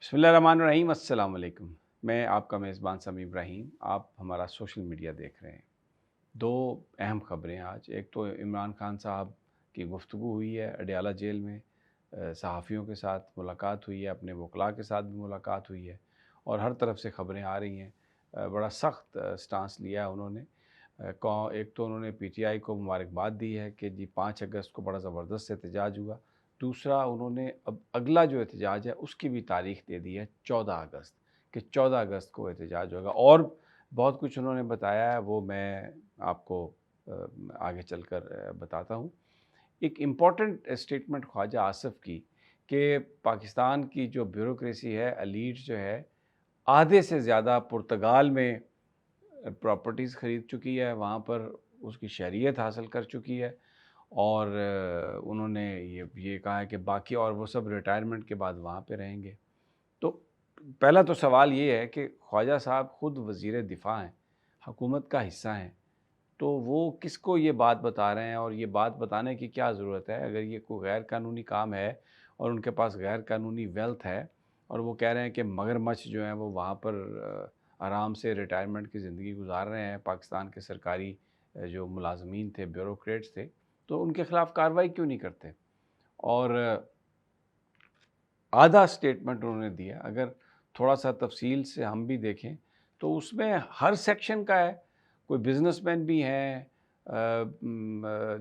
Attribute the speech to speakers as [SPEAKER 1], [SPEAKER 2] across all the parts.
[SPEAKER 1] बिस्मिल्लाहिर्रहमानिर्रहीम। अस्सलाम वालेकुम। मैं आपका मेज़बान समी इब्राहीम। आप हमारा सोशल मीडिया देख रहे हैं। दो अहम ख़बरें आज। एक तो इमरान खान साहब की गुफ्तगू हुई है अडयाला जेल में, सहाफ़ियों के साथ मुलाकात हुई है, अपने वकला के साथ भी मुलाकात हुई है और हर तरफ से ख़बरें आ रही हैं। बड़ा सख्त स्टांस लिया है उन्होंने। एक तो उन्होंने पीटीआई को मुबारकबाद दी है कि जी 5 अगस्त को बड़ा ज़बरदस्त एहतजाज हुआ। दूसरा, उन्होंने अब अगला जो एहतजाज है उसकी भी तारीख़ दे दी है 14 अगस्त, कि 14 अगस्त को एहतजाज होगा और बहुत कुछ उन्होंने बताया है, वो मैं आपको आगे चलकर बताता हूँ। एक इम्पॉर्टेंट स्टेटमेंट ख्वाजा आसिफ की कि पाकिस्तान की जो ब्यूरोक्रेसी है, एलीट जो है, आधे से ज़्यादा पुर्तगाल में प्रॉपर्टीज़ ख़रीद चुकी है, वहाँ पर उसकी शहरियत हासिल कर चुकी है और उन्होंने ये कहा है कि बाकी और वो सब रिटायरमेंट के बाद वहाँ पे रहेंगे। तो पहला तो सवाल ये है कि ख्वाजा साहब ख़ुद वज़ीर दिफ़ा हैं, हुकूमत का हिस्सा हैं, तो वो किसको ये बात बता रहे हैं और ये बात बताने की क्या ज़रूरत है? अगर ये कोई गैर कानूनी काम है और उनके पास गैर कानूनी वेल्थ है और वो कह रहे हैं कि मगरमच्छ जो हैं वो वहाँ पर आराम से रिटायरमेंट की ज़िंदगी गुजार रहे हैं, पाकिस्तान के सरकारी जो मुलाज़मीन थे, ब्यूरोक्रेट्स थे, तो उनके ख़िलाफ़ कार्रवाई क्यों नहीं करते? और आधा स्टेटमेंट उन्होंने दिया, अगर थोड़ा-सा तफ़सील से हम भी देखें, तो उसमें हर सेक्शन का है। कोई बिज़नेसमैन भी हैं,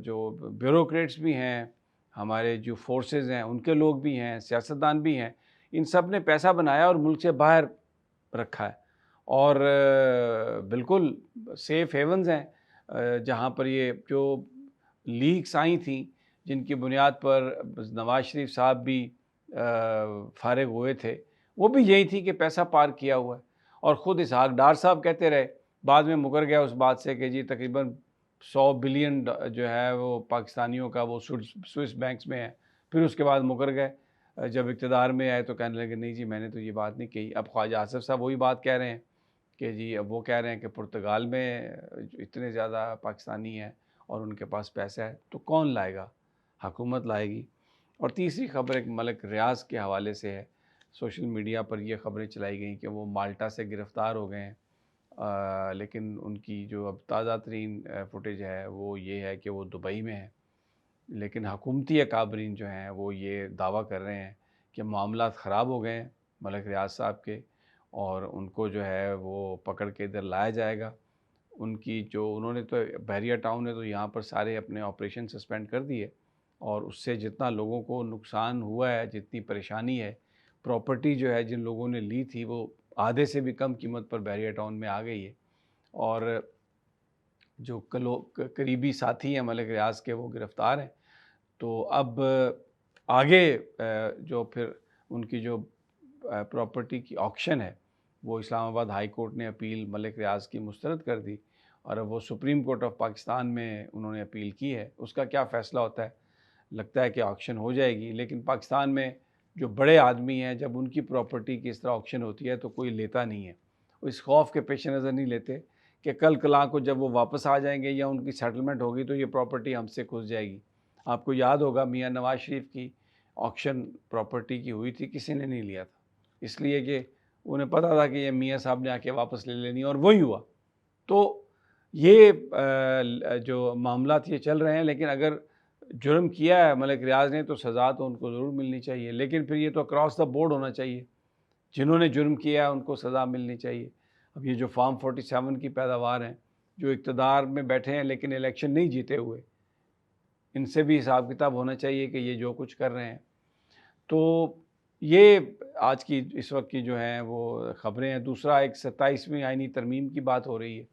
[SPEAKER 1] जो ब्यूरोक्रेट्स भी हैं, हमारे जो फ़ोर्सेस हैं, उनके लोग भी हैं, सियासतदान भी हैं। इन सब ने पैसा बनाया और मुल्क से बाहर रखा है और बिल्कुल सेफ़ हेवन्स हैं, जहाँ पर ये जो लीक्स आई थी, जिनकी बुनियाद पर नवाज़ शरीफ साहब भी फ़ारिग हुए थे, वो भी यही थी कि पैसा पार्क किया हुआ है और ख़ुद इसहाक डार साहब कहते रहे, बाद में मुकर गया उस बात से कि जी तकरीबन 100 बिलियन जो है वो पाकिस्तानियों का वो स्विस बैंक्स में है। फिर उसके बाद मुकर गए। जब इक़्तिदार में आए तो कहने लगे नहीं जी मैंने तो ये बात नहीं कही। अब ख्वाजा आसिफ साहब वही बात कह रहे हैं कि जी अब वो कह रहे हैं कि पुर्तगाल में इतने ज़्यादा पाकिस्तानी हैं और उनके पास पैसा है, तो कौन लाएगा? हुकूमत लाएगी। और तीसरी ख़बर एक मलिक रियाज़ के हवाले से है। सोशल मीडिया पर ये ख़बरें चलाई गई कि वो माल्टा से गिरफ़्तार हो गए हैं, लेकिन उनकी जो अब ताज़ा तरीन फुटेज है वो ये है कि वो दुबई में है। लेकिन हुकूमती अकाबरीन जो हैं वो ये दावा कर रहे हैं कि मामलात ख़राब हो गए हैं मलिक रियाज़ साहब के और उनको जो है वो पकड़ के इधर लाया जाएगा। उनकी जो उन्होंने तो बहरिया टाउन ने तो यहाँ पर सारे अपने ऑपरेशन सस्पेंड कर दिए और उससे जितना लोगों को नुकसान हुआ है, जितनी परेशानी है, प्रॉपर्टी जो है जिन लोगों ने ली थी वो आधे से भी कम कीमत पर बहरिया टाउन में आ गई है और जो करीबी साथी हैं मलिक रियाज़ के वो गिरफ़्तार हैं। तो अब आगे जो फिर उनकी जो प्रॉपर्टी की ऑक्शन है, वो इस्लामाबाद हाई कोर्ट ने अपील मलिक रियाज़ की मुस्तरद कर दी और अब वो सुप्रीम कोर्ट ऑफ पाकिस्तान में उन्होंने अपील की है। उसका क्या फ़ैसला होता है? लगता है कि ऑक्शन हो जाएगी, लेकिन पाकिस्तान में जो बड़े आदमी हैं, जब उनकी प्रॉपर्टी की इस तरह ऑक्शन होती है तो कोई लेता नहीं है। वो इस खौफ के पेश नज़र नहीं लेते कि कल कलां को जब वो वापस आ जाएंगे या उनकी सेटलमेंट होगी तो ये प्रॉपर्टी हमसे खुस जाएगी। आपको याद होगा मियाँ नवाज़ शरीफ की ऑक्शन प्रॉपर्टी की हुई थी, किसी ने नहीं लिया था, इसलिए कि उन्हें पता था कि ये मियाँ साहब ने आके वापस ले लेनी और वही हुआ। तो ये जो मामलात ये चल रहे हैं, लेकिन अगर जुर्म किया है मलिक रियाज़ ने तो सज़ा तो उनको ज़रूर मिलनी चाहिए, लेकिन फिर ये तो अक्रॉस द बोर्ड होना चाहिए। जिन्होंने जुर्म किया है उनको सज़ा मिलनी चाहिए। अब ये जो फार्म 47 की पैदावार हैं, जो इक़्तिदार में बैठे हैं लेकिन इलेक्शन नहीं जीते हुए, इनसे भी हिसाब किताब होना चाहिए कि ये जो कुछ कर रहे हैं। तो ये आज की इस वक्त की जो हैं वो ख़बरें हैं। दूसरा, एक 27वीं आईनी तरमीम की बात हो रही है,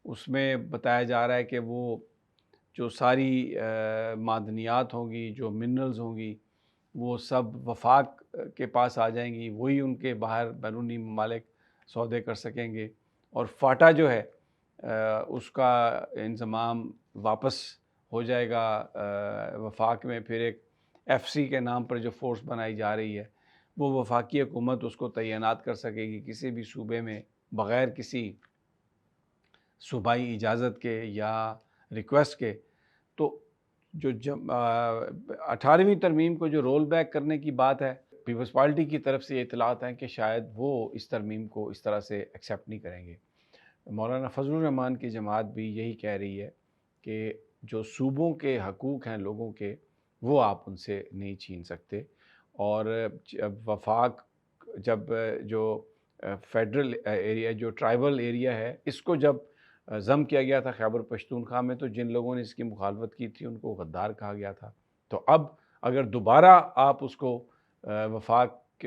[SPEAKER 1] उसमें बताया जा रहा है कि वो जो सारी मादनियात होंगी, जो मिनरल्स होंगी, वो सब वफाक के पास आ जाएंगी, वही उनके बाहर बैरूनी ममालिक सौदे कर सकेंगे और फाटा जो है उसका इंज़माम वापस हो जाएगा वफाक में। फिर एक एफसी के नाम पर जो फ़ोर्स बनाई जा रही है, वो वफाकी हुकूमत उसको तैनात कर सकेगी किसी भी सूबे में बग़ैर किसी सूबाई इजाज़त के या रिक्वेस्ट के। तो जो 18वीं तरमीम को जो रोल बैक करने की बात है, پیپلز پارٹی کی طرف سے یہ اطلاعات ہیں کہ شاید وہ اس ترمیم کو اس طرح سے ایکسیپٹ نہیں کریں گے۔ مولانا فضل الرحمان کی جماعت بھی یہی کہہ رہی ہے کہ جو صوبوں کے حقوق ہیں لوگوں کے، وہ آپ ان سے نہیں چھین سکتے، اور وفاق جب جو فیڈرل ایریا، جو ٹرائبل ایریا ہے، اس کو جب ضم کیا گیا تھا خیبر پختونخوا میں، تو جن لوگوں نے اس کی مخالفت کی تھی ان کو غدار کہا گیا تھا۔ تو اب اگر دوبارہ آپ اس کو وفاق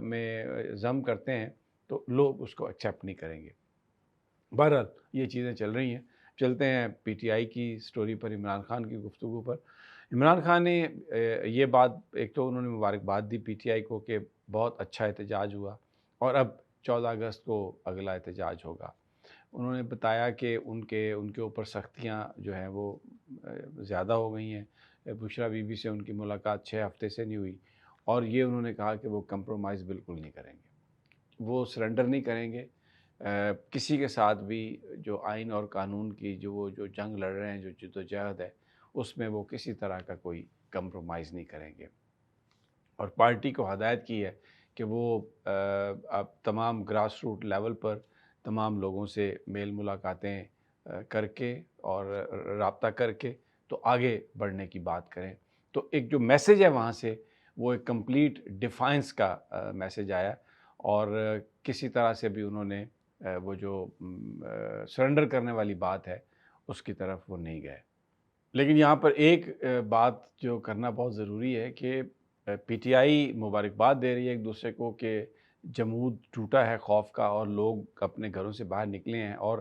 [SPEAKER 1] میں ضم کرتے ہیں تو لوگ اس کو ایکسیپٹ نہیں کریں گے۔ بہرحال یہ چیزیں چل رہی ہیں۔ چلتے ہیں پی ٹی آئی کی سٹوری پر، عمران خان کی گفتگو پر۔ عمران خان نے یہ بات، ایک تو انہوں نے مبارکباد دی پی ٹی آئی کو کہ بہت اچھا احتجاج ہوا، اور اب 14 اگست کو اگلا احتجاج ہوگا۔ انہوں نے بتایا کہ ان کے اوپر سختیاں جو ہیں وہ زیادہ ہو گئی ہیں۔ بشرا بی بی سے ان کی ملاقات 6 ہفتے سے نہیں ہوئی، اور یہ انہوں نے کہا کہ وہ کمپرومائز بالکل نہیں کریں گے، وہ سرنڈر نہیں کریں گے کسی کے ساتھ بھی۔ جو آئین اور قانون کی جو جنگ لڑ رہے ہیں، جو جدوجہد ہے، اس میں وہ کسی طرح کا کوئی کمپرومائز نہیں کریں گے، اور پارٹی کو ہدایت کی ہے کہ وہ اب تمام گراس روٹ لیول پر تمام لوگوں سے میل ملاقاتیں کر کے اور رابطہ کر کے تو آگے بڑھنے کی بات کریں۔ تو ایک جو میسیج ہے وہاں سے، وہ ایک کمپلیٹ ڈیفائنس کا میسیج آیا، اور کسی طرح سے بھی انہوں نے وہ جو سرنڈر کرنے والی بات ہے اس کی طرف وہ نہیں گئے۔ لیکن یہاں پر ایک بات جو کرنا بہت ضروری ہے کہ پی ٹی آئی مبارکباد دے رہی ہے ایک دوسرے کو کہ جمود ٹوٹا ہے خوف کا، اور لوگ اپنے گھروں سے باہر نکلے ہیں، اور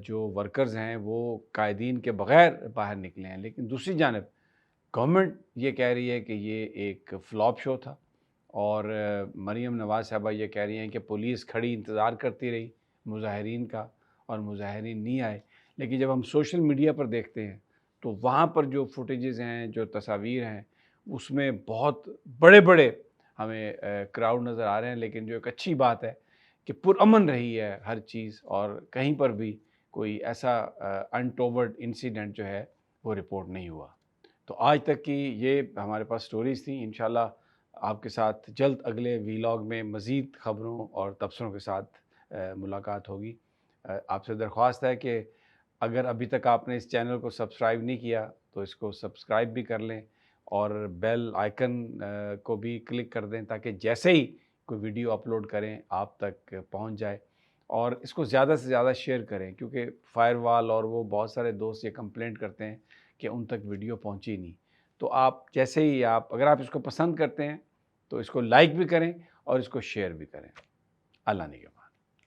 [SPEAKER 1] جو ورکرز ہیں وہ قائدین کے بغیر باہر نکلے ہیں۔ لیکن دوسری جانب گورنمنٹ یہ کہہ رہی ہے کہ یہ ایک فلاپ شو تھا، اور مریم نواز صاحبہ یہ کہہ رہی ہیں کہ پولیس کھڑی انتظار کرتی رہی مظاہرین کا، اور مظاہرین نہیں آئے۔ لیکن جب ہم سوشل میڈیا پر دیکھتے ہیں تو وہاں پر جو فوٹیجز ہیں، جو تصاویر ہیں، اس میں بہت بڑے بڑے ہمیں کراؤڈ نظر آ رہے ہیں، لیکن جو ایک اچھی بات ہے کہ پرامن رہی ہے ہر چیز، اور کہیں پر بھی کوئی ایسا انٹوورڈ انسیڈنٹ جو ہے وہ رپورٹ نہیں ہوا۔ تو آج تک کی یہ ہمارے پاس سٹوریز تھیں۔ انشاءاللہ آپ کے ساتھ جلد اگلے ویلاگ میں مزید خبروں اور تبصروں کے ساتھ ملاقات ہوگی۔ آپ سے درخواست ہے کہ اگر ابھی تک آپ نے اس چینل کو سبسکرائب نہیں کیا تو اس کو سبسکرائب بھی کر لیں، اور بیل آئیکن کو بھی کلک کر دیں تاکہ جیسے ہی کوئی ویڈیو اپلوڈ کریں آپ تک پہنچ جائے، اور اس کو زیادہ سے زیادہ شیئر کریں، کیونکہ فائر وال اور وہ بہت سارے دوست یہ کمپلینٹ کرتے ہیں کہ ان تک ویڈیو پہنچی نہیں۔ تو آپ جیسے ہی اگر آپ اس کو پسند کرتے ہیں تو اس کو لائک بھی کریں اور اس کو شیئر بھی کریں۔ اللہ نگہبان۔